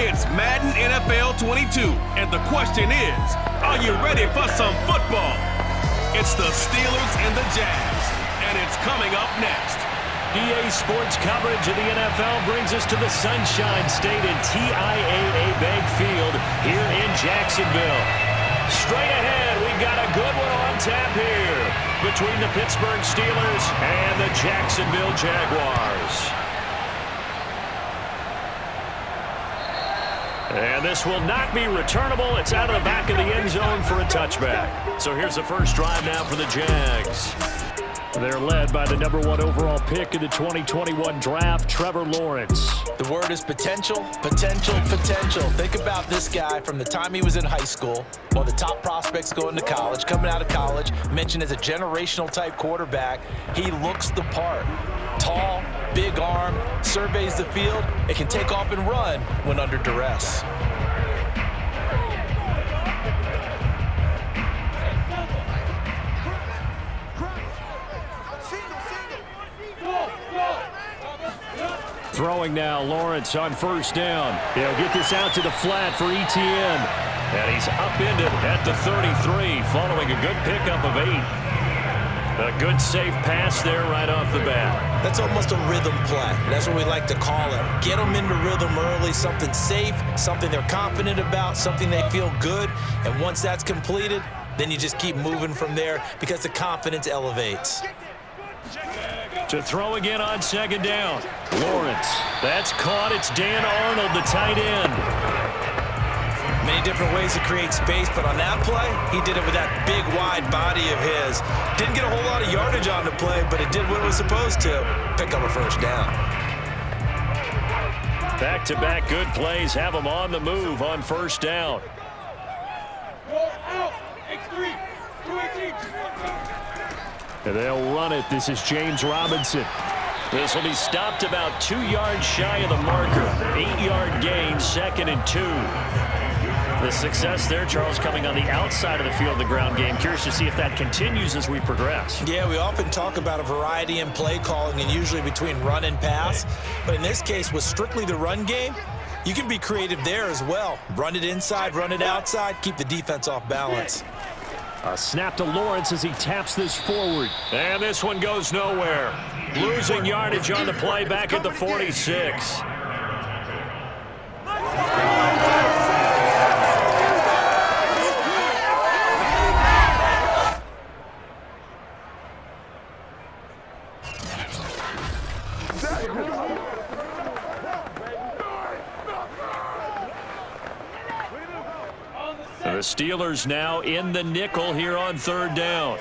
It's Madden NFL 22, and the question is, are you ready for some football? It's the Steelers and the Jags, and it's coming up next. EA Sports coverage of the NFL brings us to the Sunshine State and TIAA Bank Field here in Jacksonville. Straight ahead, we've got a good one on tap here between the Pittsburgh Steelers and the Jacksonville Jaguars. And this will not be returnable. It's out of the back of the end zone for a touchback. So here's the first drive now for the Jags. They're led by the #1 overall pick in the 2021 draft, Trevor Lawrence. The word is potential, potential, potential. Think about this guy from the time he was in high school, one of the top prospects going to college, coming out of college, mentioned as a generational type quarterback. He looks the part. Tall, big arm, surveys the field, and can take off and run when under duress. Throwing now, Lawrence on first down. He'll get this out to the flat for Etienne. And he's upended at the 33, following a good pickup of 8. A good safe pass there right off the bat. That's almost a rhythm play. That's what we like to call it. Get them into rhythm early, something safe, something they're confident about, something they feel good. And once that's completed, then you just keep moving from there because the confidence elevates. To throw again on second down. Lawrence. That's caught. It's Dan Arnold, the tight end. Many different ways to create space, but on that play, he did it with that big, wide body of his. Didn't get a whole lot of yardage on the play, but it did what it was supposed to. Pick up a first down. Back-to-back good plays have him on the move on first down. And they'll run it. This is James Robinson. This will be stopped about 2 yards shy of the marker. 8-yard gain, 2nd and 2. The success there, Charles, coming on the outside of the field of the ground game. Curious to see if that continues as we progress. Yeah, we often talk about a variety in play calling and usually between run and pass. But in this case, with strictly the run game, you can be creative there as well. Run it inside, run it outside, keep the defense off balance. A snap to Lawrence as he taps this forward. And this one goes nowhere. Losing yardage on the play back at the 46. The Steelers now in the nickel here on third down.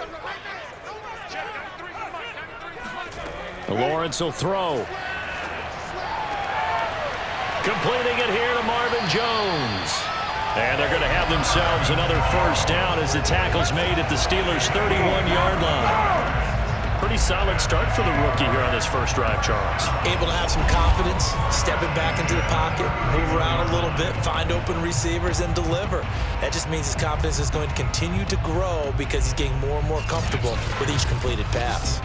Lawrence will throw. Completing it here to Marvin Jones. And they're going to have themselves another first down as the tackle's made at the Steelers' 31-yard line. Pretty solid start for the rookie here on this first drive, Charles. Able to have some confidence, stepping back into the pocket, move around a little bit, find open receivers, and deliver. That just means his confidence is going to continue to grow because he's getting more and more comfortable with each completed pass.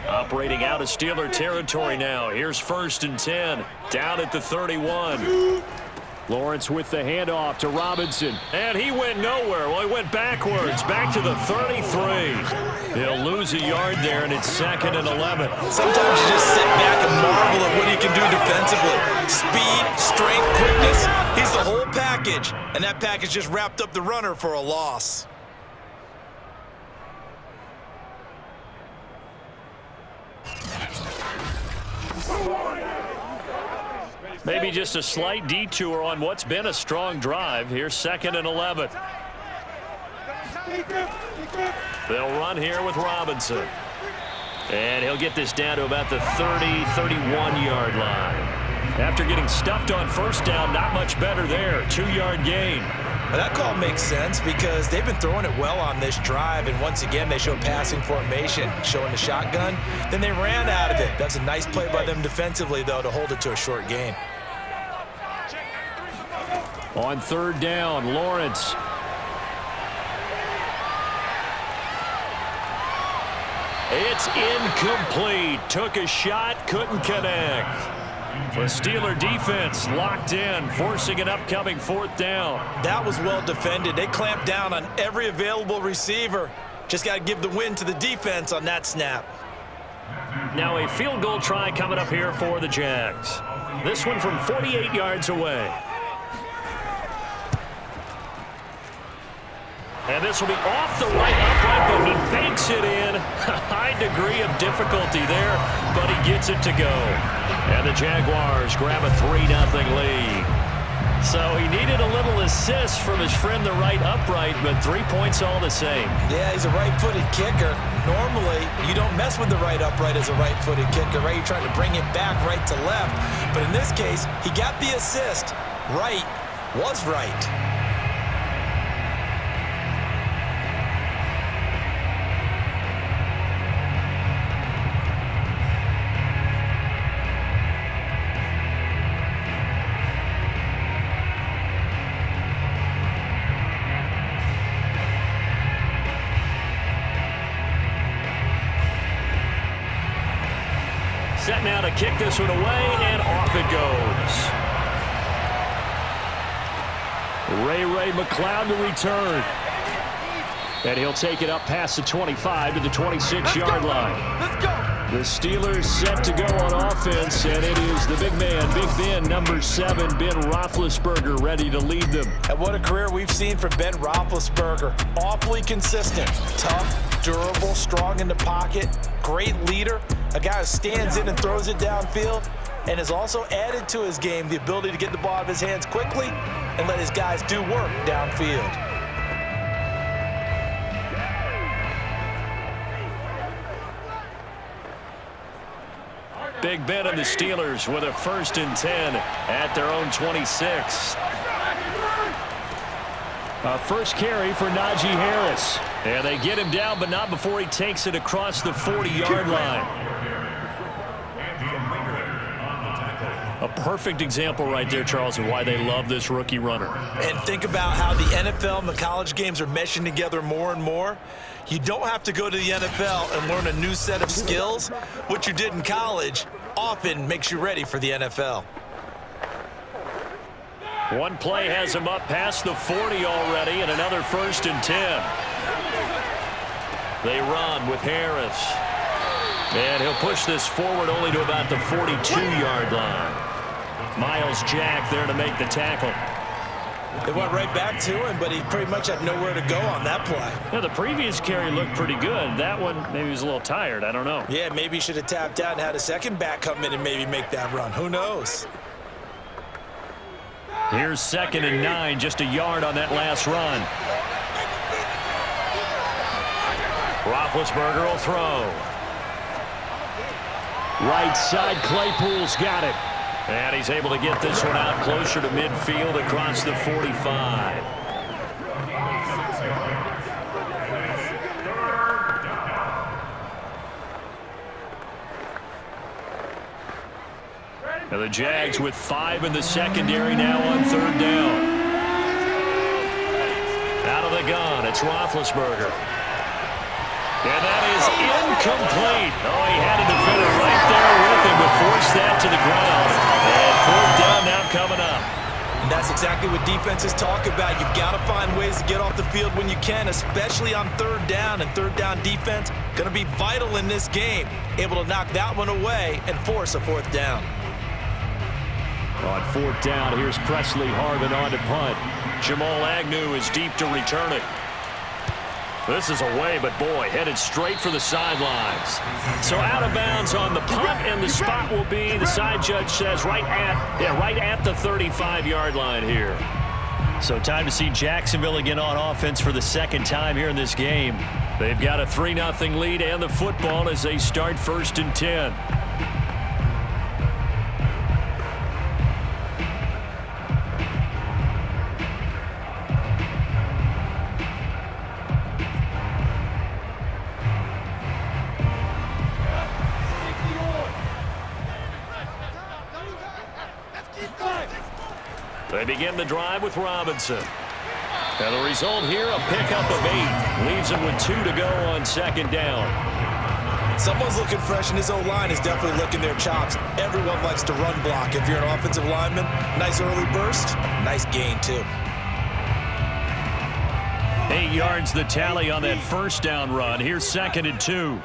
Operating out of Steeler territory now. Here's 1st and 10, down at the 31. Lawrence with the handoff to Robinson. And he went nowhere. Well, he went backwards, back to the 33. He'll lose a yard there, and it's 2nd and 11. Sometimes you just sit back and marvel at what he can do defensively. Speed, strength, quickness. He's the whole package. And that package just wrapped up the runner for a loss. Maybe just a slight detour on what's been a strong drive. Here's 2nd and 11. They'll run here with Robinson. And he'll get this down to about the 30, 31-yard line. After getting stuffed on first down, not much better there. 2-yard gain. Well, that call makes sense because they've been throwing it well on this drive, and once again, they show passing formation, showing the shotgun. Then they ran out of it. That's a nice play by them defensively, though, to hold it to a short gain. On third down, Lawrence. It's incomplete. Took a shot, couldn't connect. The Steeler defense locked in, forcing an upcoming 4th down. That was well defended. They clamped down on every available receiver. Just got to give the win to the defense on that snap. Now a field goal try coming up here for the Jags. This one from 48 yards away. And this will be off the right upright, but he banks it in. A high degree of difficulty there, but he gets it to go. And the Jaguars grab a 3-0 lead. So he needed a little assist from his friend the right upright, but 3 points all the same. Yeah, he's a right-footed kicker. Normally, you don't mess with the right upright as a right-footed kicker, right? You're trying to bring it back right to left. But in this case, he got the assist. Right was right. Set now to kick this one away, and off it goes. Ray McLeod to return. And he'll take it up past the 25 to the 26-yard line. Let's go. The Steelers set to go on offense, and it is the big man, Big Ben, number 7, Ben Roethlisberger, ready to lead them. And what a career we've seen from Ben Roethlisberger. Awfully consistent, tough, durable, strong in the pocket, great leader, a guy who stands in and throws it downfield, and has also added to his game the ability to get the ball out of his hands quickly and let his guys do work downfield. Big Ben and the Steelers with a 1st and 10 at their own 26. A first carry for Najee Harris. And they get him down, but not before he takes it across the 40-yard line. A perfect example right there, Charles, of why they love this rookie runner. And think about how the NFL and the college games are meshing together more and more. You don't have to go to the NFL and learn a new set of skills. What you did in college often makes you ready for the NFL. One play has him up past the 40 already, and another 1st and 10. They run with Harris. And he'll push this forward only to about the 42-yard line. Miles Jack there to make the tackle. They went right back to him, but he pretty much had nowhere to go on that play. Yeah, the previous carry looked pretty good. That one, maybe he was a little tired. I don't know. Yeah, maybe he should have tapped out and had a second back come in and maybe make that run. Who knows? Here's 2nd and 9, just a yard on that last run. Roethlisberger will throw. Right side, Claypool's got it. And he's able to get this one out closer to midfield across the 45. And the Jags with 5 in the secondary now on 3rd down. Out of the gun, it's Roethlisberger. And that is incomplete. Oh, he had a defender right there with him, but forced that to the ground. And 4th down now coming up. And that's exactly what defenses talk about. You've got to find ways to get off the field when you can, especially on 3rd down. And 3rd down defense going to be vital in this game. Able to knock that one away and force a 4th down. On 4th down, here's Presley Harvin on to punt. Jamal Agnew is deep to return it. This is away, but boy, headed straight for the sidelines. So out of bounds on the punt, and the spot will be, the side judge says, right at the 35-yard line here. So time to see Jacksonville again on offense for the 2nd time here in this game. They've got a 3-0 lead and the football as they start 1st and 10. They begin the drive with Robinson. And the result here, a pickup of 8. Leaves him with 2 to go on 2nd down. Someone's looking fresh, and his O-line is definitely licking their chops. Everyone likes to run block. If you're an offensive lineman, nice early burst, nice gain too. 8 yards the tally on that first down run. Here's 2nd and 2.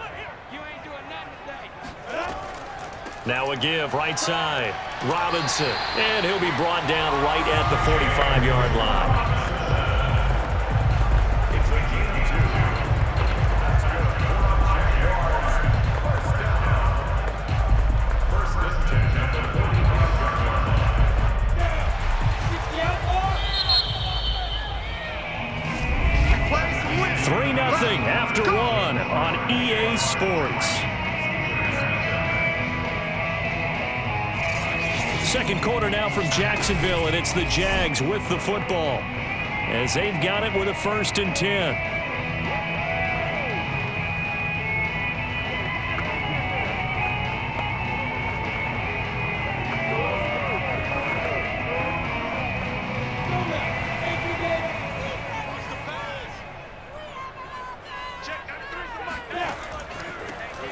Now a give right side. Robinson. And he'll be brought down right at the 45-yard line. After one on EA Sports. Second quarter now from Jacksonville, and it's the Jags with the football as they've got it with a 1st and 10.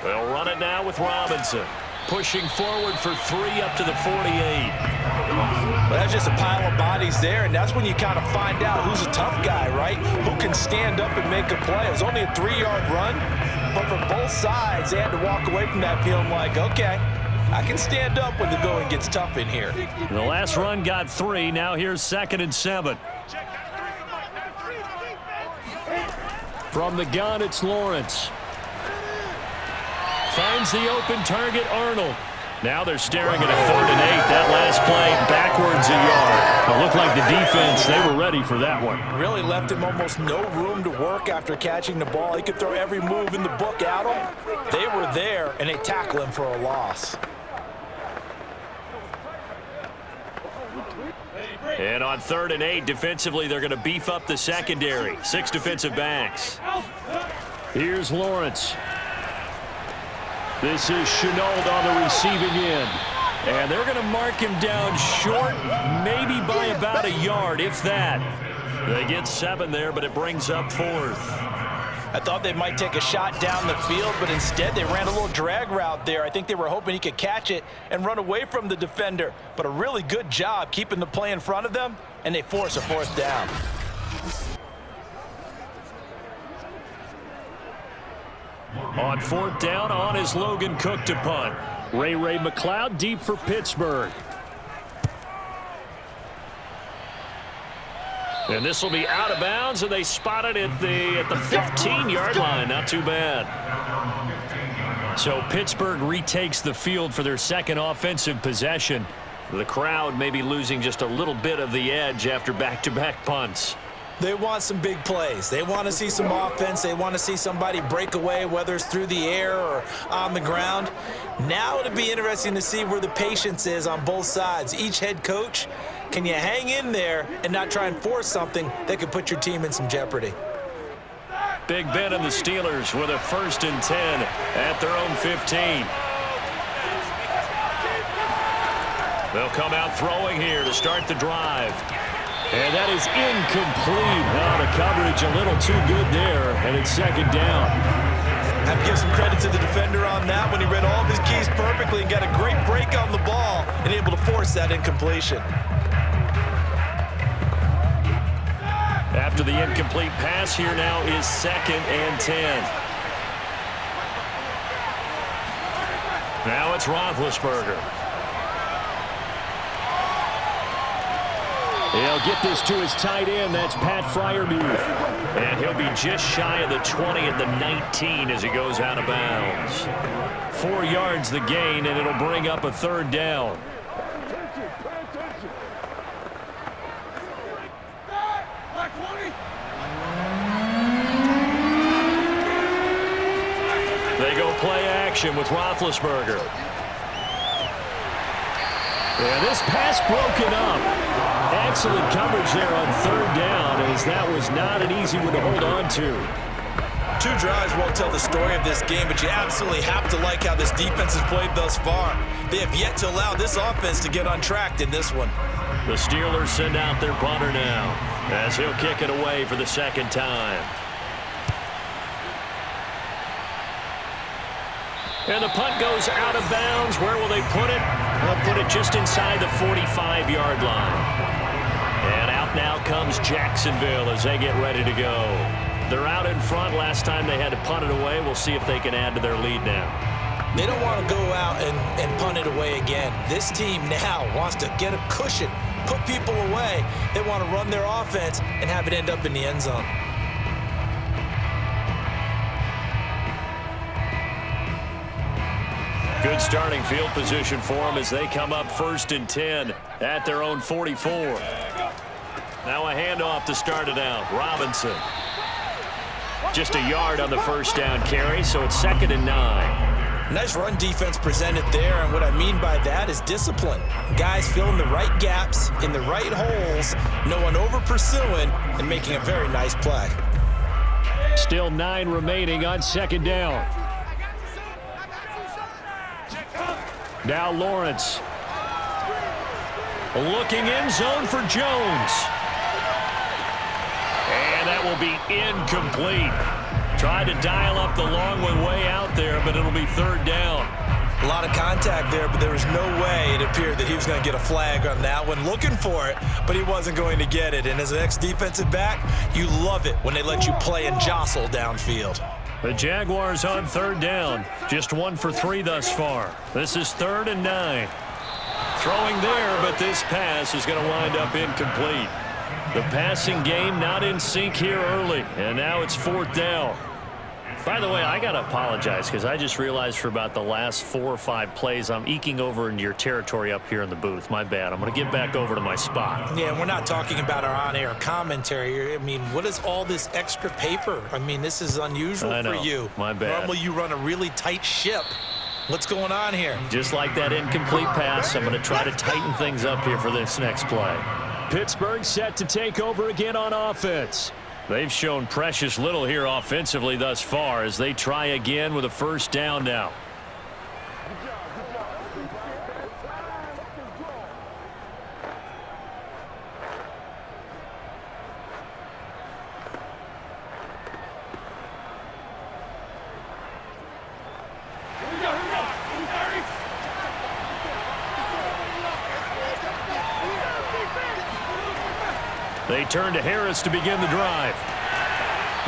They'll run it now with Robinson. Pushing forward for 3 up to the 48. Well, that's just a pile of bodies there, and that's when you kind of find out who's a tough guy, right? Who can stand up and make a play. It was only a 3-yard run, but for both sides, they had to walk away from that feeling like, okay, I can stand up when the going gets tough in here. The last run got 3. Now here's 2nd and 7. From the gun, it's Lawrence. Finds the open target, Arnold. Now they're staring at a 3rd and 8. That last play backwards a yard. It looked like the defense, they were ready for that one. Really left him almost no room to work after catching the ball. He could throw every move in the book at him. They were there, and they tackle him for a loss. And on 3rd and 8, defensively, they're going to beef up the secondary. 6 defensive backs. Here's Lawrence. This is Chenault on the receiving end. And they're going to mark him down short, maybe by about a yard, if that. They get 7 there, but it brings up 4th. I thought they might take a shot down the field, but instead they ran a little drag route there. I think they were hoping he could catch it and run away from the defender. But a really good job keeping the play in front of them, and they force a 4th down. On 4th down, on is Logan Cook to punt. Ray McLeod deep for Pittsburgh. And this will be out of bounds, and they spot it at the 15-yard line. Not too bad. So Pittsburgh retakes the field for their 2nd offensive possession. The crowd may be losing just a little bit of the edge after back-to-back punts. They want some big plays. They want to see some offense. They want to see somebody break away, whether it's through the air or on the ground. Now it'll be interesting to see where the patience is on both sides. Each head coach, can you hang in there and not try and force something that could put your team in some jeopardy? Big Ben and the Steelers with a 1st and 10 at their own 15. They'll come out throwing here to start the drive. And that is incomplete. Now the coverage a little too good there, and it's 2nd down. I have to give some credit to the defender on that when he read all of his keys perfectly and got a great break on the ball and able to force that incompletion. After the incomplete pass, here now is 2nd and 10. Now it's Roethlisberger. He'll get this to his tight end. That's Pat Freiermuth. And he'll be just shy of the 20 at the 19 as he goes out of bounds. 4 yards the gain, and it'll bring up a 3rd down. They go play action with Roethlisberger. And this pass broken up. Excellent coverage there on 3rd down, as that was not an easy one to hold on to. 2 drives won't tell the story of this game, but you absolutely have to like how this defense has played thus far. They have yet to allow this offense to get untracked in this one. The Steelers send out their punter now, as he'll kick it away for the 2nd time. And the punt goes out of bounds. Where will they put it? They'll put it just inside the 45-yard line. And out now comes Jacksonville as they get ready to go. They're out in front. Last time they had to punt it away. We'll see if they can add to their lead now. They don't want to go out and punt it away again. This team now wants to get a cushion, put people away. They want to run their offense and have it end up in the end zone. Good starting field position for them as they come up 1st and 10 at their own 44. Now a handoff to start it out. Robinson. Just a yard on the first down carry, so it's 2nd and 9. Nice run defense presented there, and what I mean by that is discipline. Guys filling the right gaps in the right holes, no one over pursuing, and making a very nice play. Still 9 remaining on 2nd down. Now Lawrence. Looking in zone for Jones. And that will be incomplete. Tried to dial up the long one way out there, but it'll be 3rd down. A lot of contact there, but there was no way it appeared that he was going to get a flag on that one. Looking for it, but he wasn't going to get it. And as an ex-defensive back, you love it when they let you play and jostle downfield. The Jaguars on 3rd down. Just 1 for 3 thus far. This is 3rd and 9. Throwing there, but this pass is going to wind up incomplete. The passing game not in sync here early, and now it's 4th down. By the way, I got to apologize because I just realized for about the last 4 or 5 plays, I'm eking over into your territory up here in the booth. My bad. I'm going to get back over to my spot. Yeah, we're not talking about our on-air commentary. I mean, what is all this extra paper? I mean, this is unusual for you. My bad. Normally you run a really tight ship. What's going on here? Just like that incomplete pass, I'm going to try to tighten things up here for this next play. Pittsburgh set to take over again on offense. They've shown precious little here offensively thus far as they try again with a 1st down now. They turn to Harris to begin the drive.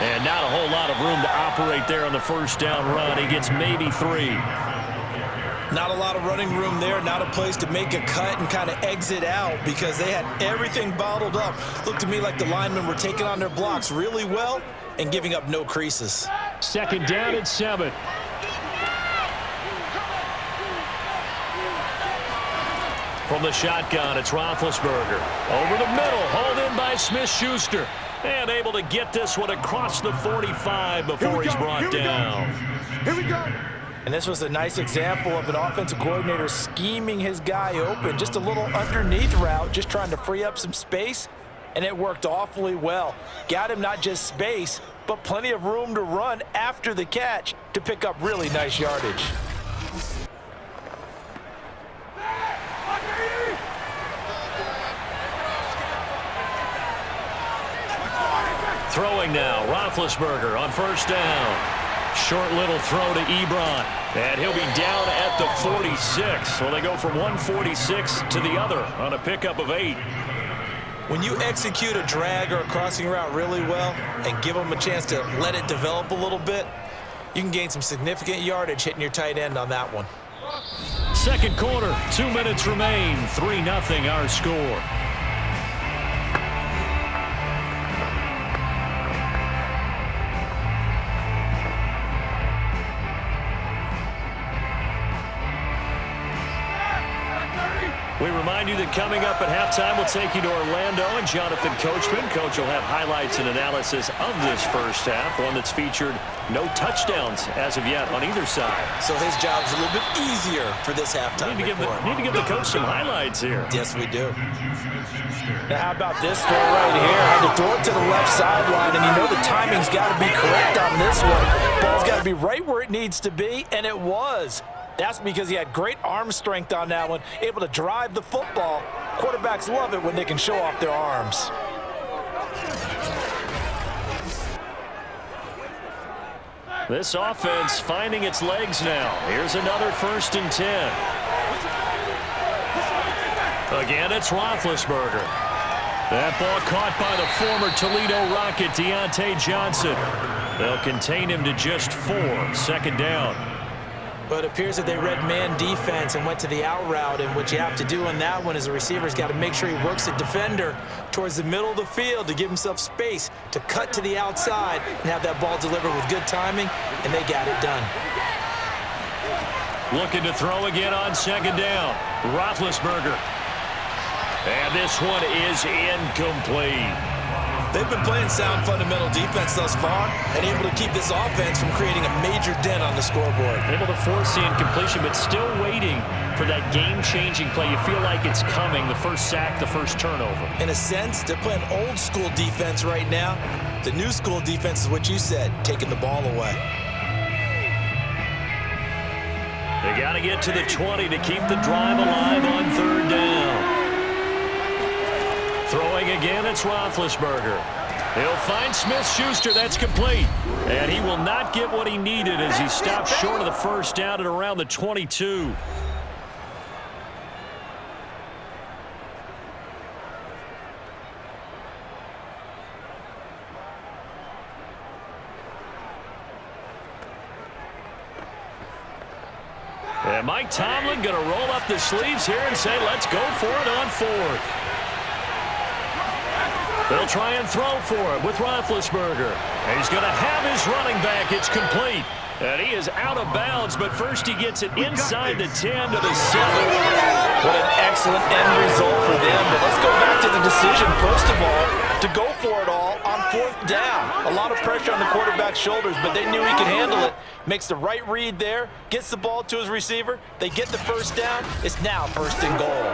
And not a whole lot of room to operate there on the 1st down run. He gets maybe 3. Not a lot of running room there, not a place to make a cut and kind of exit out because they had everything bottled up. Looked to me like the linemen were taking on their blocks really well and giving up no creases. 2nd down and 7. From the shotgun, it's Roethlisberger. Over the middle, hauled in by Smith-Schuster. And able to get this one across the 45 before he's brought down. Here we go. And this was a nice example of an offensive coordinator scheming his guy open. Just a little underneath route, just trying to free up some space. And it worked awfully well. Got him not just space, but plenty of room to run after the catch to pick up really nice yardage. Throwing now, Roethlisberger on 1st down. Short little throw to Ebron. And he'll be down at the 46. So they go from 146 to the other on a pickup of 8. When you execute a drag or a crossing route really well and give them a chance to let it develop a little bit, you can gain some significant yardage hitting your tight end on that one. 2nd quarter, 2 minutes remain. 3-0 our score. We remind you that coming up at halftime, we'll take you to Orlando and Jonathan Coachman. Coach will have highlights and analysis of this 1st half, one that's featured no touchdowns as of yet on either side. So his job's a little bit easier for this halftime Need to give the coach some highlights here. Yes, we do. Now, how about this throw right here? Had to throw it to the left sideline, and you know the timing's got to be correct on this one. Ball's got to be right where it needs to be, and it was. That's because he had great arm strength on that one, able to drive the football. Quarterbacks love it when they can show off their arms. This offense finding its legs now. Here's another 1st and 10. Again, it's Roethlisberger. That ball caught by the former Toledo Rocket, Deontay Johnson. They'll contain him to just 4. 2nd down. But it appears that they read man defense and went to the out route, and what you have to do on that one is the receiver's got to make sure he works the defender towards the middle of the field to give himself space to cut to the outside and have that ball delivered with good timing, and they got it done. Looking to throw again on 2nd down. Roethlisberger. And this one is incomplete. They've been playing sound fundamental defense thus far and able to keep this offense from creating a major dent on the scoreboard. Able to force the incompletion, but still waiting for that game-changing play. You feel like it's coming, the first sack, the first turnover. In a sense, they're playing old-school defense right now. The new-school defense is what you said, taking the ball away. They got to get to the 20 to keep the drive alive on 3rd down. Throwing again, it's Roethlisberger. He'll find Smith-Schuster. That's complete. And he will not get what he needed as he stopped short of the 1st down at around the 22. And Mike Tomlin going to roll up the sleeves here and say, let's go for it on 4th. They'll try and throw for it with Roethlisberger. He's going to have his running back. It's complete. And he is out of bounds, but first he gets it inside the 10 to the 7. What an excellent end result for them. But let's go back to the decision, first of all, to go for it all on 4th down. A lot of pressure on the quarterback's shoulders, but they knew he could handle it. Makes the right read there, gets the ball to his receiver. They get the 1st down. It's now 1st and goal.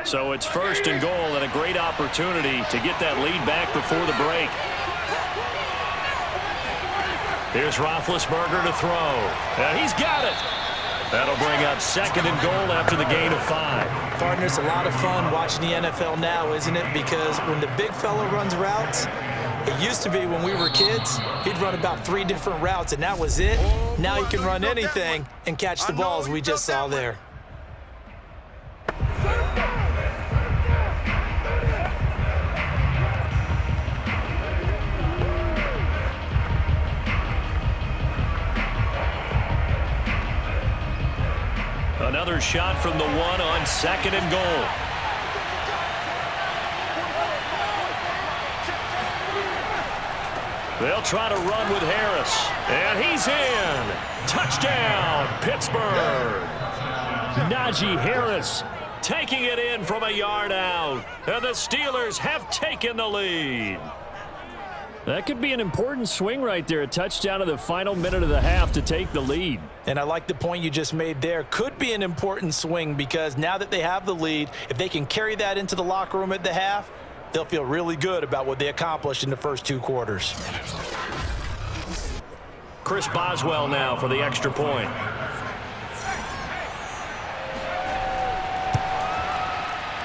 So it's 1st and goal and a great opportunity to get that lead back before the break. Here's Roethlisberger to throw. And he's got it. That'll bring up 2nd and goal after the gain of 5. Partners, a lot of fun watching the NFL now, isn't it? Because when the big fella runs routes, it used to be when we were kids, he'd run about 3 different routes, and that was it. Now he can run anything and catch the balls we just saw there. Another shot from the 1 on 2nd and goal. They'll try to run with Harris. And he's in. Touchdown, Pittsburgh. Najee Harris taking it in from a yard out. And the Steelers have taken the lead. That could be an important swing right there. A touchdown in the final minute of the half to take the lead. And I like the point you just made there. Could be an important swing because now that they have the lead, if they can carry that into the locker room at the half, they'll feel really good about what they accomplished in the first 2 quarters. Chris Boswell now for the extra point.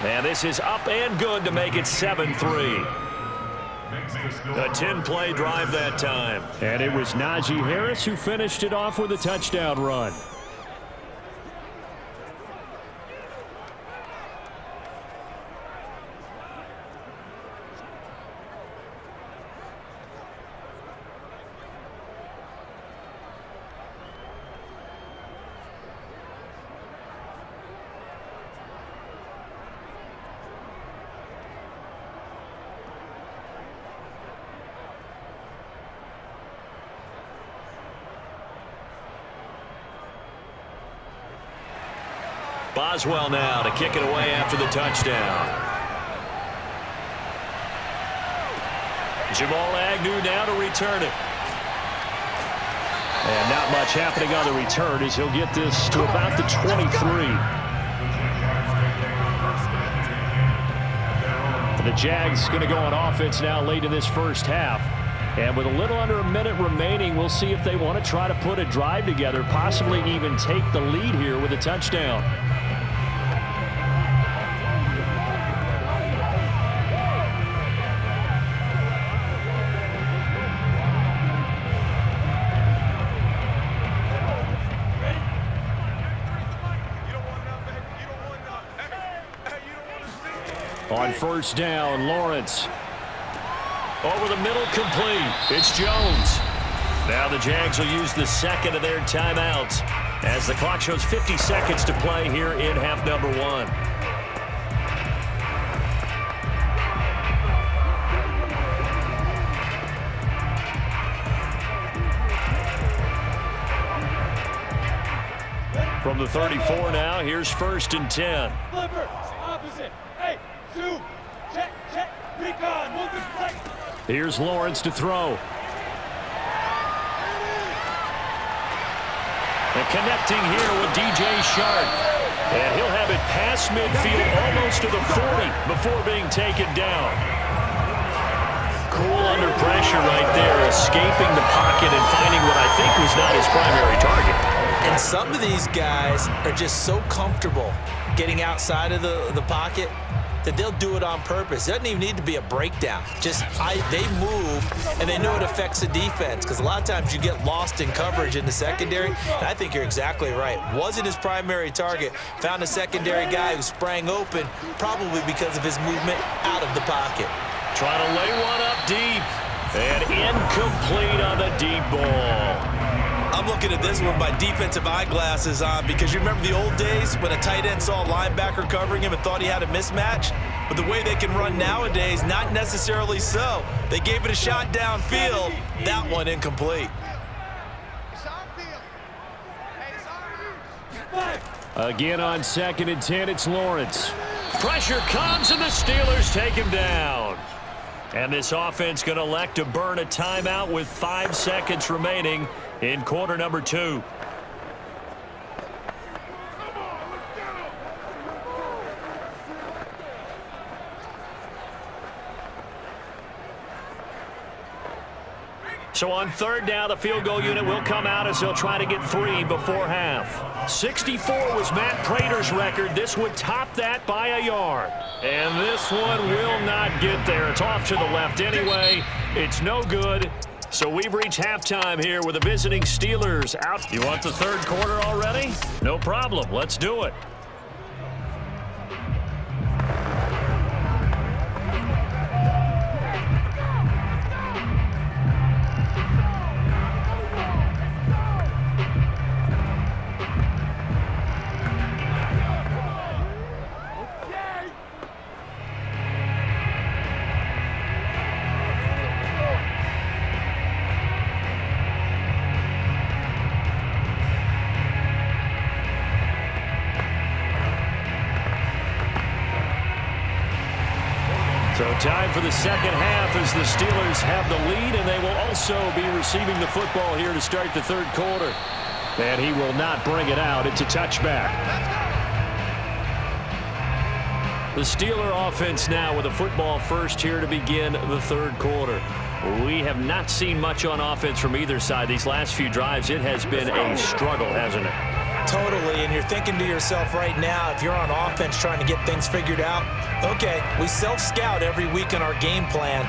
And this is up and good to make it 7-3. A 10-play drive that time. And it was Najee Harris who finished it off with a touchdown run. Boswell now to kick it away after the touchdown. Jamal Agnew now to return it. And not much happening on the return as he'll get this to about the 23. The Jags going to go on offense now late in this first half. And with a little under a minute remaining, we'll see if they want to try to put a drive together, possibly even take the lead here with a touchdown. On first down, Lawrence. Over the middle, complete. It's Jones. Now the Jags will use the second of their timeouts as the clock shows 50 seconds to play here in half number 1. From the 34 now, here's first and 10. Flipper, opposite. Hey, two. Check, check. Recon, moving right. Here's Lawrence to throw. And connecting here with DJ Sharp. And he'll have it past midfield almost to the 40 before being taken down. Cool under pressure right there, escaping the pocket and finding what I think was not his primary target. And some of these guys are just so comfortable getting outside of the pocket that they'll do it on purpose. It doesn't even need to be a breakdown. They move, and they know it affects the defense, because a lot of times you get lost in coverage in the secondary, and I think you're exactly right. Wasn't his primary target. Found a secondary guy who sprang open, probably because of his movement out of the pocket. Trying to lay one up deep, and incomplete on the deep ball. I'm looking at this one with my defensive eyeglasses on, because you remember the old days when a tight end saw a linebacker covering him and thought he had a mismatch? But the way they can run nowadays, not necessarily so. They gave it a shot downfield. That one incomplete. Again on second and 10, it's Lawrence. Pressure comes, and the Steelers take him down. And this offense going to elect to burn a timeout with 5 seconds remaining in quarter number 2. So on third down, the field goal unit will come out as they'll try to get 3 before half. 64 was Matt Prater's record. This would top that by a yard. And this one will not get there. It's off to the left anyway. It's no good. So we've reached halftime here with the visiting Steelers out. You want the third quarter already? No problem. Let's do it. So time for the second half as the Steelers have the lead, and they will also be receiving the football here to start the third quarter. And he will not bring it out. It's a touchback. The Steeler offense now with a football first here to begin the third quarter. We have not seen much on offense from either side. These last few drives, it has been a struggle, hasn't it? Totally, and you're thinking to yourself right now, if you're on offense trying to get things figured out, okay, we self-scout every week in our game plan.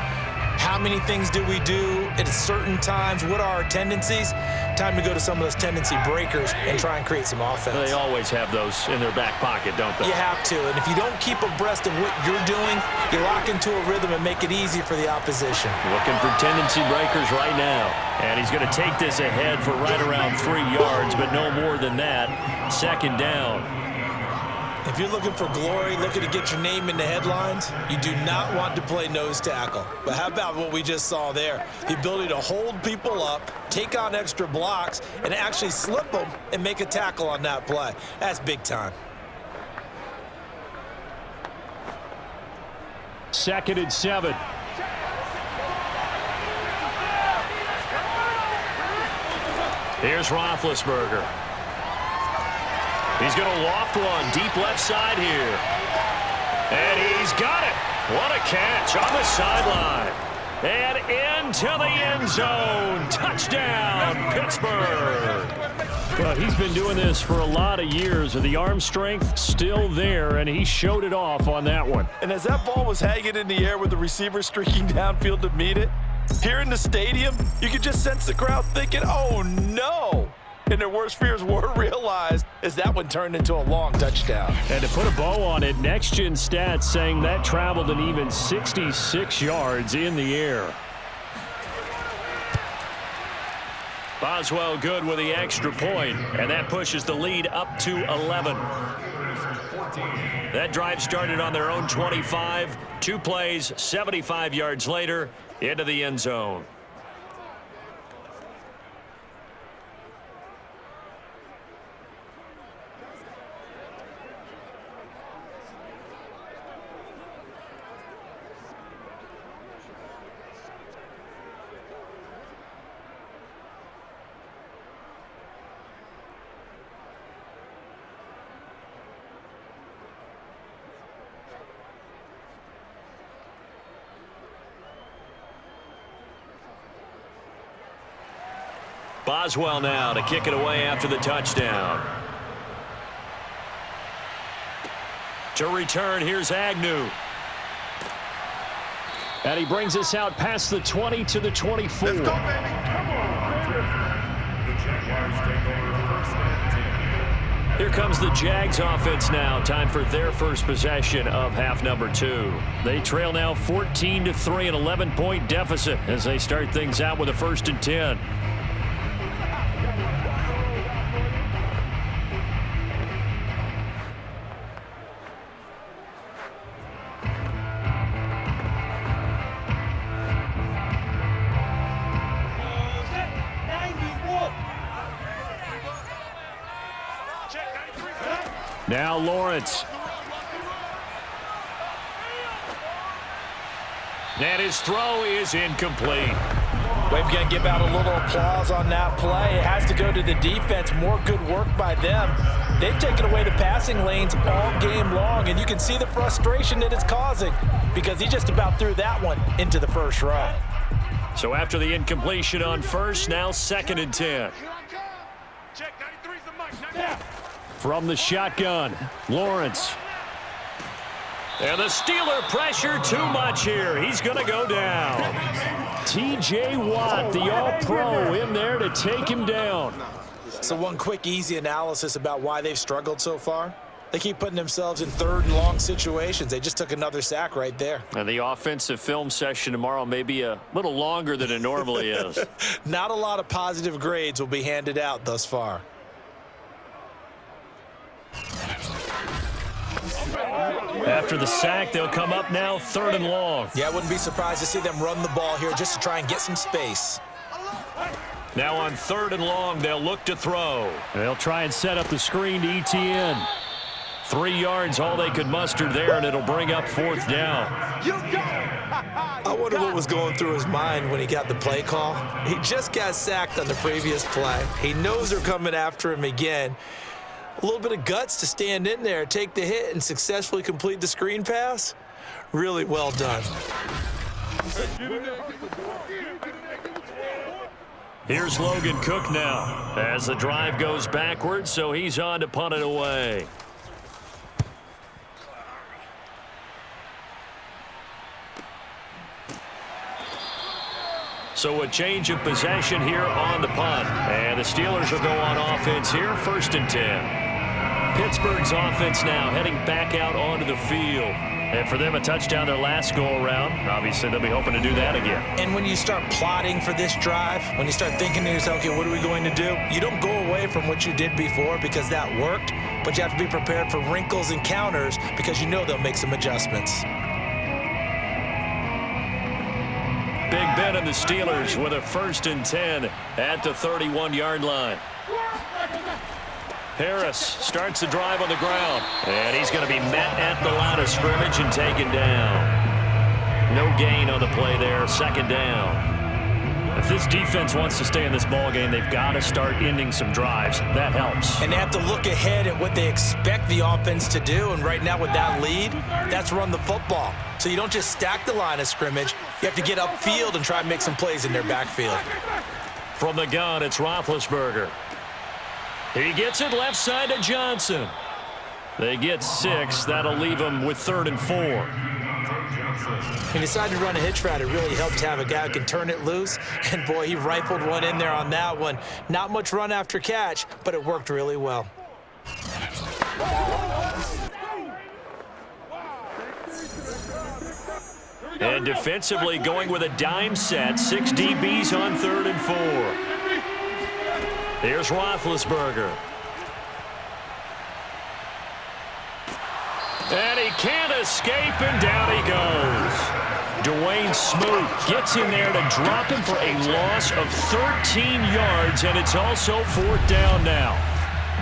How many things do we do at certain times? What are our tendencies? Time to go to some of those tendency breakers and try and create some offense. They always have those in their back pocket, don't they? You have to, and if you don't keep abreast of what you're doing, you lock into a rhythm and make it easy for the opposition. Looking for tendency breakers right now. And he's going to take this ahead for right around 3 yards, but no more than that. Second down. If you're looking for glory, looking to get your name in the headlines, you do not want to play nose tackle. But how about what we just saw there? The ability to hold people up, take on extra blocks, and actually slip them and make a tackle on that play. That's big time. Second and 7. Here's Roethlisberger. He's going to loft one deep left side here. And he's got it. What a catch on the sideline. And into the end zone. Touchdown, Pittsburgh. Well, he's been doing this for a lot of years. The arm strength still there, and he showed it off on that one. And as that ball was hanging in the air with the receiver streaking downfield to meet it, here in the stadium, you could just sense the crowd thinking, oh, no. and their worst fears were realized as that one turned into a long touchdown. And to put a bow on it, Next Gen Stats saying that traveled an even 66 yards in the air. Boswell good with the extra point, and that pushes the lead up to 11. That drive started on their own 25. 2 plays, 75 yards later, into the end zone. Boswell now to kick it away after the touchdown. To return, here's Agnew. And he brings us out past the 20 to the 24. Let's go, baby. Come on. The Jaguars take over first and 10. Here comes the Jags offense now. Time for their first possession of half number 2. They trail now 14-3, an 11-point deficit as they start things out with a 1st and 10. Now Lawrence. And his throw is incomplete. We're going to give out a little applause on that play. It has to go to the defense. More good work by them. They've taken away the passing lanes all game long, and you can see the frustration that it's causing because he just about threw that one into the first row. So after the incompletion on first, now 2nd and 10. Check 93's the mic. Now. From the shotgun, Lawrence. And the Steeler pressure too much here. He's going to go down. T.J. Watt, the All-Pro, in there to take him down. So one quick, easy analysis about why they've struggled so far. They keep putting themselves in 3rd and long situations. They just took another sack right there. And the offensive film session tomorrow may be a little longer than it normally is. Not a lot of positive grades will be handed out thus far. After the sack, they'll come up now 3rd and long. Yeah, I wouldn't be surprised to see them run the ball here just to try and get some space. Now on 3rd and long, they'll look to throw. They'll try and set up the screen to ETN. 3 yards, all they could muster there, and it'll bring up 4th down. I wonder what was going through his mind when he got the play call. He just got sacked on the previous play. He knows they're coming after him again. A little bit of guts to stand in there, take the hit, and successfully complete the screen pass. Really well done. Here's Logan Cook now as the drive goes backwards, so he's on to punt it away. So a change of possession here on the punt. And the Steelers will go on offense here, 1st and 10. Pittsburgh's offense now heading back out onto the field. And for them, a touchdown their last go-around. Obviously, they'll be hoping to do that again. And when you start plotting for this drive, when you start thinking to yourself, okay, what are we going to do? You don't go away from what you did before because that worked, but you have to be prepared for wrinkles and counters because you know they'll make some adjustments. Big Ben and the Steelers with a 1st and 10 at the 31-yard line. Harris starts the drive on the ground, and he's going to be met at the line of scrimmage and taken down. No gain on the play there, 2nd down. If this defense wants to stay in this ballgame, they've got to start ending some drives. That helps. And they have to look ahead at what they expect the offense to do, and right now with that lead, that's run the football. So you don't just stack the line of scrimmage. You have to get upfield and try and make some plays in their backfield. From the gun, it's Roethlisberger. He gets it left side to Johnson. They get 6. That'll leave them with 3rd and 4. He decided to run a hitch route. It really helped to have a guy who can turn it loose. And, boy, he rifled one in there on that one. Not much run after catch, but it worked really well. And defensively going with a dime set. 6 DBs on 3rd and 4. Here's Roethlisberger. And he can't escape, and down he goes. Dwayne Smoot gets in there to drop him for a loss of 13 yards, and it's also 4th down now.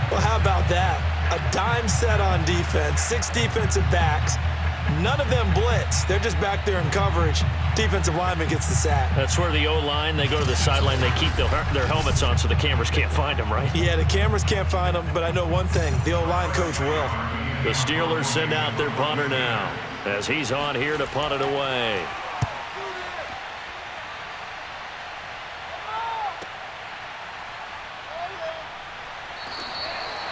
Well, how about that? A dime set on defense, 6 defensive backs. None of them blitz. They're just back there in coverage. Defensive lineman gets the sack. That's where the O-line, they go to the sideline, they keep their helmets on so the cameras can't find them, right? Yeah, the cameras can't find them, but I know one thing. The O-line coach will. The Steelers send out their punter now as he's on here to punt it away.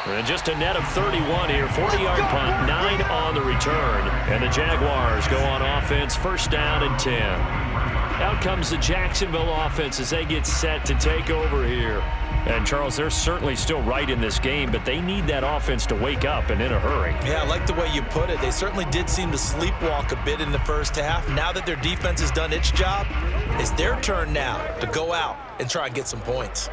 And just a net of 31 here, 40-yard punt, 9 on the return. And the Jaguars go on offense, 1st down and 10. Out comes the Jacksonville offense as they get set to take over here. And, Charles, they're certainly still right in this game, but they need that offense to wake up and in a hurry. Yeah, I like the way you put it. They certainly did seem to sleepwalk a bit in the first half. Now that their defense has done its job, it's their turn now to go out and try and get some points.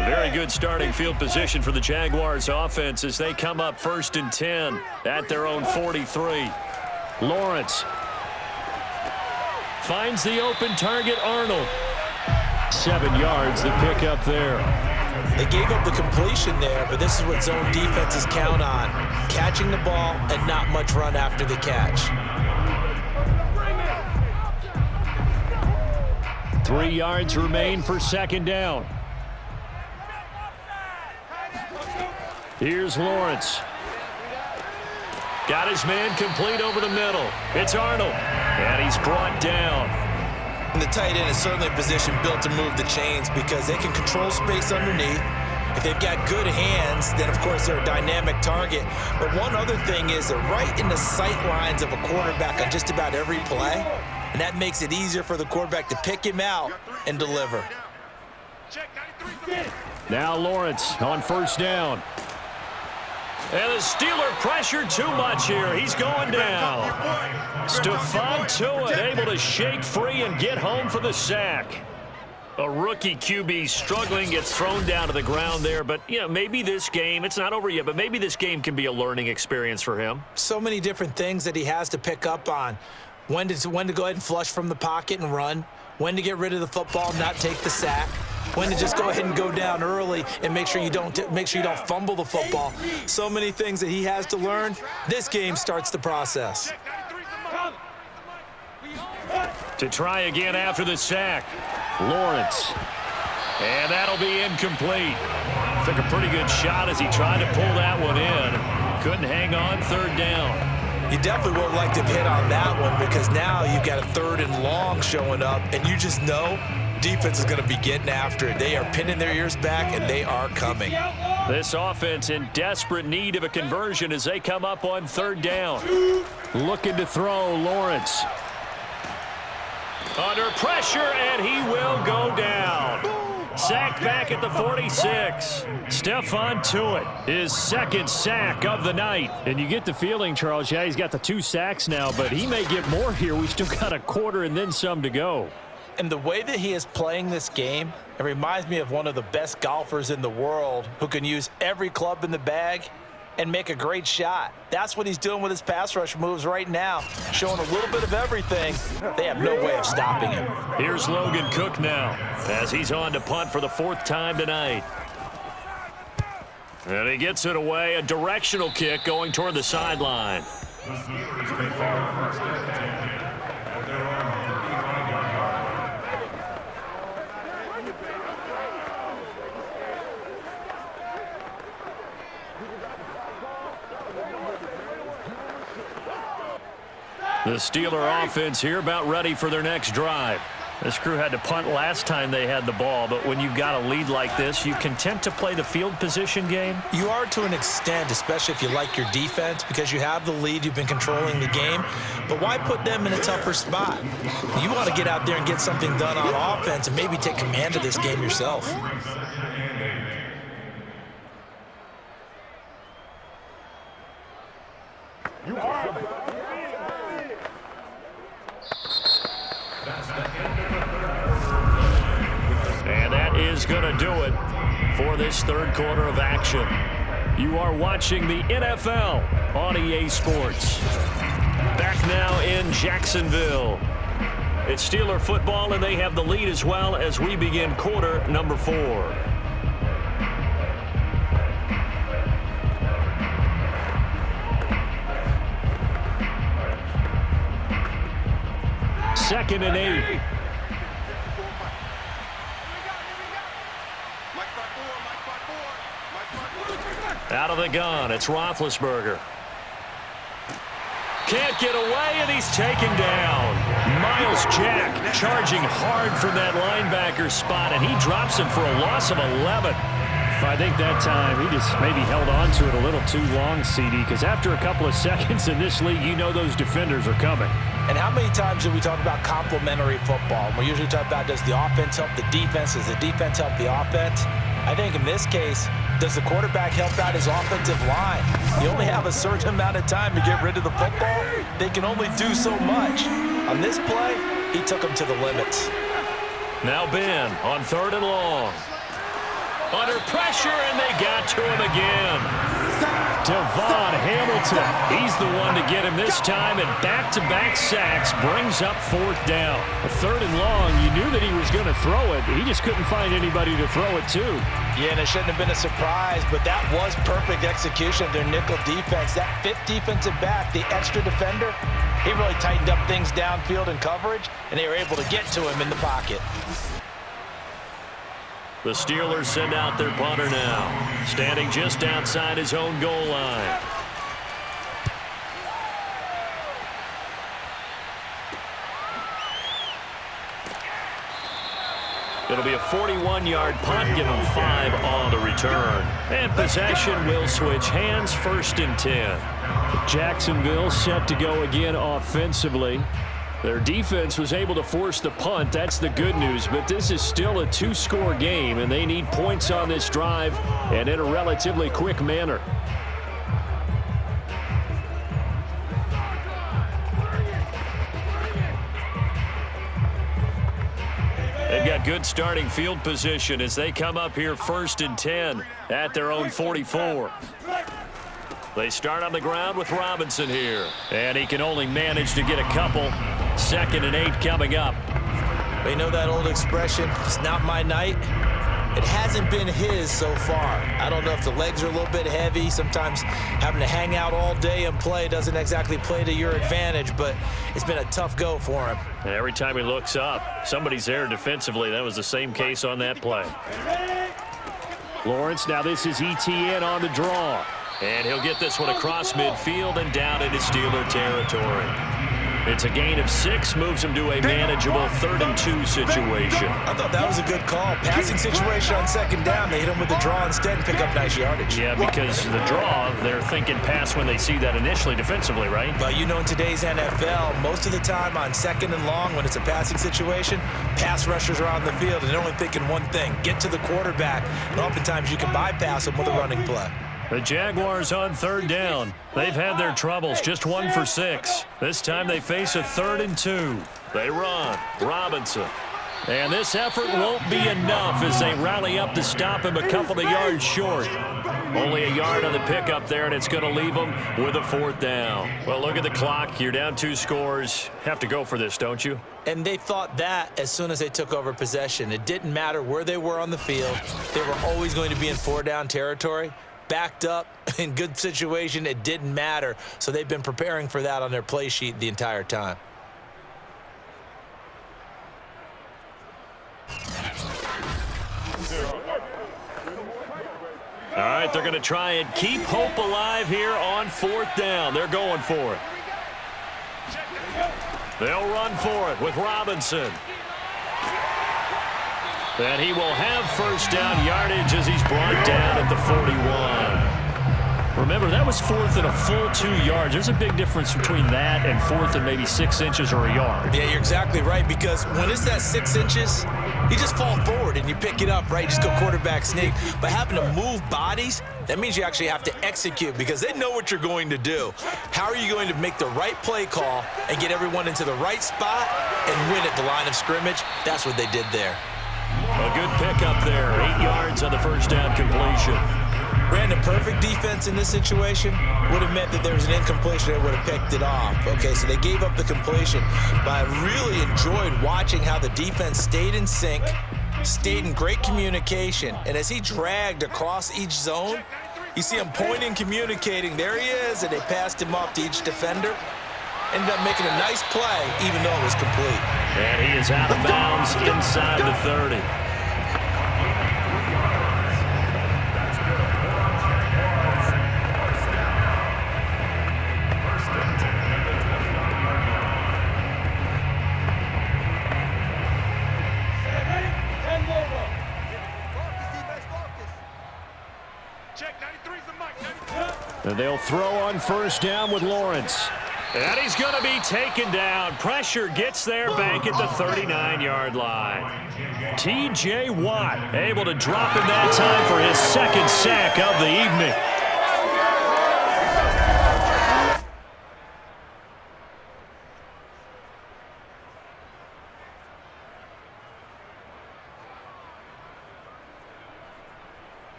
Very good starting field position for the Jaguars offense as they come up 1st and 10 at their own 43. Lawrence finds the open target, Arnold. 7 yards to pick up there. They gave up the completion there, but this is what zone defenses count on. Catching the ball and not much run after the catch. 3 yards remain for 2nd down. Here's Lawrence. Got his man complete over the middle. It's Arnold. And he's brought down. And the tight end is certainly a position built to move the chains because they can control space underneath. If they've got good hands, then, of course, they're a dynamic target. But one other thing is they're right in the sight lines of a quarterback on just about every play. And that makes it easier for the quarterback to pick him out and deliver. Now Lawrence on 1st down. And the Steeler pressure too much here. He's going down. Stephon Tuitt able to shake free and get home for the sack. A rookie QB struggling, gets thrown down to the ground there. But, you know, maybe this game, it's not over yet, but maybe this game can be a learning experience for him. So many different things that he has to pick up on. When to go ahead and flush from the pocket and run. When to get rid of the football, not take the sack. When to just go ahead and go down early and make sure you don't fumble the football. So many things that he has to learn. This game starts the process. To try again after the sack. Lawrence. And that'll be incomplete. Took a pretty good shot as he tried to pull that one in. Couldn't hang on, 3rd down. You definitely would have liked to have hit on that one because now you've got a 3rd and long showing up, and you just know defense is going to be getting after it. They are pinning their ears back, and they are coming. This offense in desperate need of a conversion as they come up on 3rd down. Looking to throw, Lawrence. Under pressure, and he will go down. Sacked back at the 46. Stephon Tuitt, his 2nd sack of the night. And you get the feeling, Charles, yeah, he's got the 2 sacks now, but he may get more here. We still got a quarter and then some to go. And the way that he is playing this game, it reminds me of one of the best golfers in the world who can use every club in the bag and make a great shot. That's what he's doing with his pass rush moves right now, showing a little bit of everything. They have no way of stopping him. Here's Logan Cook now as he's on to punt for the 4th time tonight. And he gets it away, a directional kick going toward the sideline. The Steeler offense here about ready for their next drive. This crew had to punt last time they had the ball, but when you've got a lead like this, you content to play the field position game? You are to an extent, especially if you like your defense, because you have the lead, you've been controlling the game. But why put them in a tougher spot? You want to get out there and get something done on offense and maybe take command of this game yourself. And that is going to do it for this third quarter of action. You are watching the NFL on EA Sports. Back now in Jacksonville. It's Steeler football, and they have the lead as well as we begin quarter number 4. Second and 8. Out of the gun, it's Roethlisberger. Can't get away, and he's taken down. Miles Jack charging hard from that linebacker spot, and he drops him for a loss of 11. I think that time he just maybe held on to it a little too long, CD, because after a couple of seconds in this league, you know those defenders are coming. And how many times do we talk about complementary football? We usually talk about, does the offense help the defense? Does the defense help the offense? I think in this case, does the quarterback help out his offensive line? You only have a certain amount of time to get rid of the football. They can only do so much. On this play, he took them to the limits. Now Ben on 3rd and long. Under pressure, and they got to him again. Devon Hamilton, he's the one to get him this time, and back-to-back sacks brings up 4th down. A 3rd and long, you knew that he was going to throw it. He just couldn't find anybody to throw it to. Yeah, and it shouldn't have been a surprise, but that was perfect execution of their nickel defense. That 5th defensive back, the extra defender, he really tightened up things downfield in coverage, and they were able to get to him in the pocket. The Steelers send out their punter now, standing just outside his own goal line. It'll be a 41-yard punt, give him 5 on the return. And possession will switch hands, 1st and 10. Jacksonville set to go again offensively. Their defense was able to force the punt. That's the good news, but this is still a 2-score game, and they need points on this drive and in a relatively quick manner. They've got good starting field position as they come up here 1st and 10 at their own 44. They start on the ground with Robinson here. And he can only manage to get a couple. 2nd and 8 coming up. They know that old expression, it's not my night. It hasn't been his so far. I don't know if the legs are a little bit heavy. Sometimes having to hang out all day and play doesn't exactly play to your advantage, but it's been a tough go for him. And every time he looks up, somebody's there defensively. That was the same case on that play. Lawrence, now this is ETN on the draw. And he'll get this one across midfield and down into Steeler territory. It's a gain of 6, moves him to a manageable 3rd and 2 situation. I thought that was a good call. Passing situation on 2nd down. They hit him with the draw instead and pick up nice yardage. Yeah, because the draw, they're thinking pass when they see that initially defensively, right? But you know, in today's NFL, most of the time on 2nd and long, when it's a passing situation, pass rushers are on the field and they're only thinking one thing, get to the quarterback. And oftentimes you can bypass them with a running play. The Jaguars on 3rd down. They've had their troubles, just 1 for 6. This time they face a 3rd and 2. They run. Robinson. And this effort won't be enough as they rally up to stop him a couple of yards short. Only a yard on the pickup there, and it's going to leave them with a 4th down. Well, look at the clock. You're down 2 scores. Have to go for this, don't you? And they thought that as soon as they took over possession. It didn't matter where they were on the field. They were always going to be in 4-down territory. Backed up, in good situation, it didn't matter. So they've been preparing for that on their play sheet the entire time. All right, they're going to try and keep hope alive here on 4th down. They're going for it. They'll run for it with Robinson. And he will have first down yardage as he's brought down at the 41. Remember, that was fourth and a full 2 yards. There's a big difference between that and fourth and maybe 6 inches or a yard. Yeah, you're exactly right, because when it's that 6 inches, you just fall forward and you pick it up, right? You just go quarterback sneak. But having to move bodies, that means you actually have to execute because they know what you're going to do. How are you going to make the right play call and get everyone into the right spot and win at the line of scrimmage? That's what they did there. A good pickup there. 8 yards on the first down completion. Brandon, perfect defense in this situation would have meant that there was an incompletion that would have picked it off. Okay, so they gave up the completion, but I really enjoyed watching how the defense stayed in sync, stayed in great communication, and as he dragged across each zone, you see him pointing, communicating. There he is, and they passed him off to each defender. Ended up making a nice play, even though it was complete. And he is out of bounds inside the 30. And they'll throw on first down with Lawrence. And he's going to be taken down. Pressure gets there back at the 39-yard line. T.J. Watt able to drop in that time for his second sack of the evening.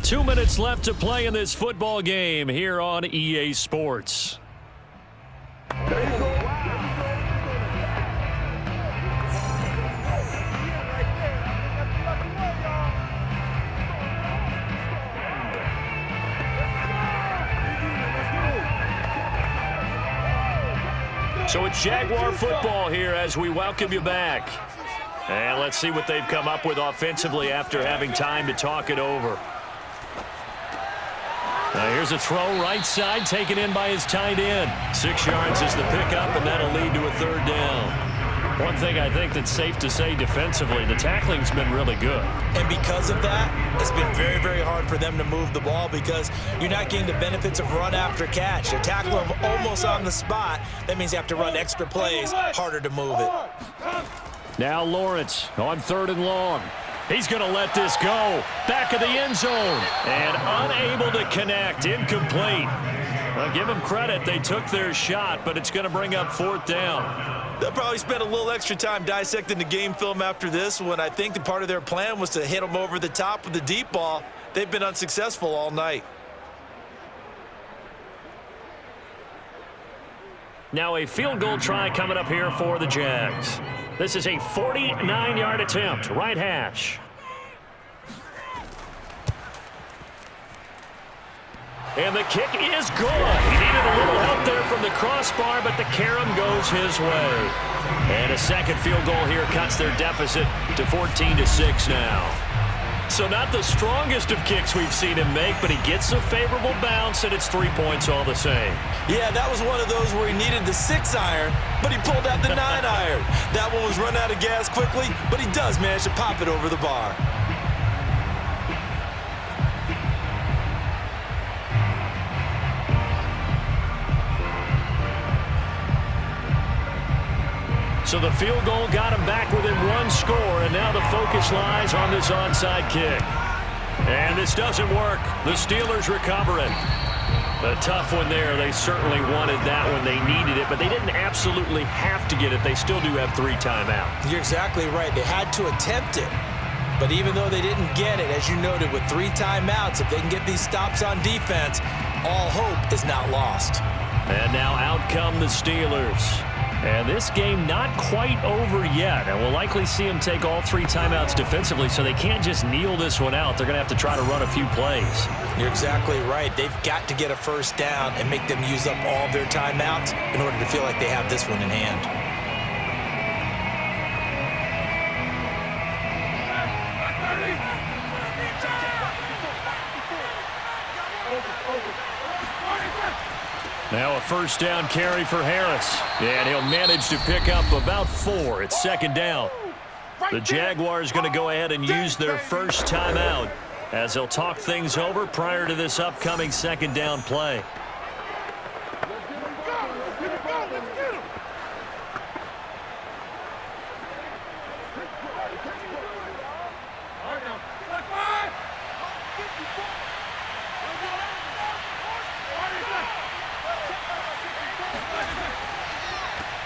Two minutes left to play in this football game here on EA Sports. So it's Jaguar football here as we welcome you back. And let's see what they've come up with offensively after having time to talk it over. Here's a throw right side taken in by his tight end. 6 yards is the pickup, and that'll lead to a third down. One thing I think that's safe to say defensively, the tackling's been really good. And because of that, it's been very, very hard for them to move the ball because you're not getting the benefits of run after catch. You tackle them almost on the spot. That means you have to run extra plays, harder to move it. Now Lawrence on 3rd and long. He's going to let this go. Back of the end zone. And unable to connect. Incomplete. Well, give them credit. They took their shot, but it's going to bring up 4th down. They'll probably spend a little extra time dissecting the game film after this one. I think the part of their plan was to hit them over the top with the deep ball. They've been unsuccessful all night. Now a field goal try coming up here for the Jags. This is a 49-yard attempt, right hash. And the kick is good. He needed a little help there from the crossbar, but the carom goes his way. And a second field goal here cuts their deficit to 14-6 now. So not the strongest of kicks we've seen him make, but he gets a favorable bounce, and it's 3 points all the same. Yeah, that was one of those where he needed the 6-iron, but he pulled out the 9-iron. That one was run out of gas quickly, but he does manage to pop it over the bar. So the field goal got him back within 1 score, and now the focus lies on this onside kick. And this doesn't work. The Steelers recover it. A tough one there. They certainly wanted that one. They needed it, but they didn't absolutely have to get it. They still do have 3 timeouts. You're exactly right. They had to attempt it. But even though they didn't get it, as you noted, with 3 timeouts, if they can get these stops on defense, all hope is not lost. And now out come the Steelers. And this game not quite over yet. And we'll likely see them take all 3 timeouts defensively, so they can't just kneel this one out. They're going to have to try to run a few plays. You're exactly right. They've got to get a first down and make them use up all their timeouts in order to feel like they have this one in hand. Now a first down carry for Harris. And he'll manage to pick up about 4. It's 2nd down. The Jaguars going to go ahead and use their first timeout as they'll talk things over prior to this upcoming second down play.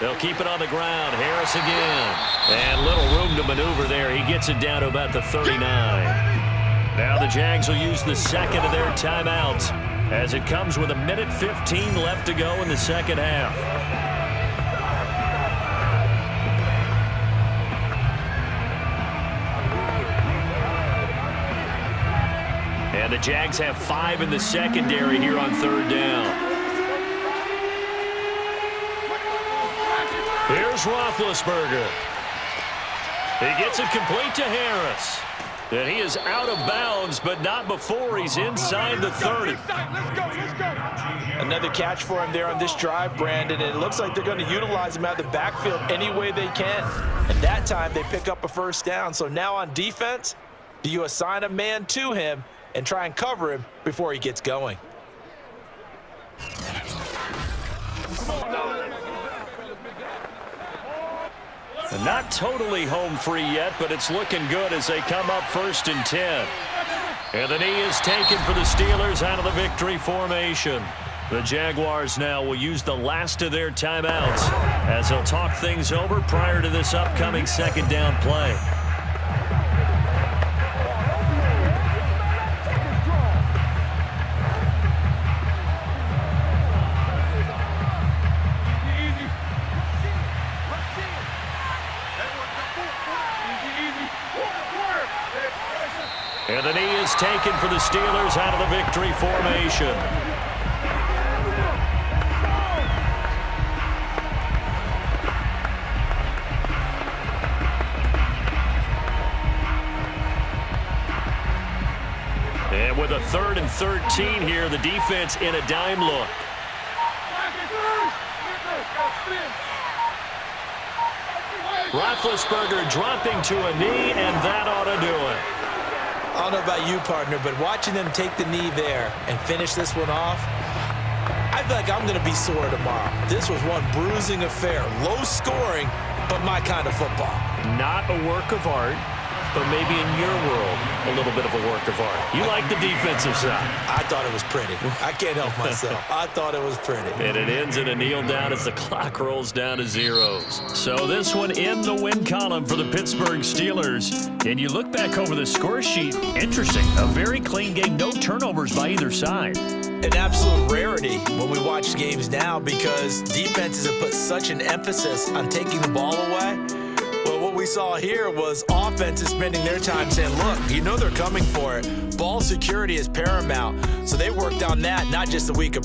They'll keep it on the ground. Harris again. And little room to maneuver there. He gets it down to about the 39. Now the Jags will use the second of their timeouts as it comes with 1:15 left to go in the second half. And the Jags have 5 in the secondary here on third down. Here's Roethlisberger. He gets it complete to Harris. And he is out of bounds, but not before he's inside the 30. Another catch for him there on this drive, Brandon. And it looks like they're going to utilize him out of the backfield any way they can. And that time they pick up a first down. So now on defense, do you assign a man to him and try and cover him before he gets going? And not totally home free yet, but it's looking good as they come up 1st and 10. And the knee is taken for the Steelers out of the victory formation. The Jaguars now will use the last of their timeouts as they'll talk things over prior to this upcoming second down play. And the knee is taken for the Steelers out of the victory formation. And with a 3rd and 13 here, the defense in a dime look. Roethlisberger dropping to a knee, and that ought to do it. I don't know about you, partner, but watching them take the knee there and finish this one off, I feel like I'm going to be sore tomorrow. This was one bruising affair. Low scoring, but my kind of football. Not a work of art, but maybe in your world, a little bit of a work of art. You like the defensive side. I thought it was pretty. I can't help myself. I thought it was pretty. And it ends in a kneel down as the clock rolls down to zeros. So this one in the win column for the Pittsburgh Steelers. And you look back over the score sheet, interesting. A very clean game, no turnovers by either side. An absolute rarity when we watch games now because defenses have put such an emphasis on taking the ball away. Well, what we saw here was offenses spending their time saying, look, you know they're coming for it. Ball security is paramount. So they worked on that not just the week of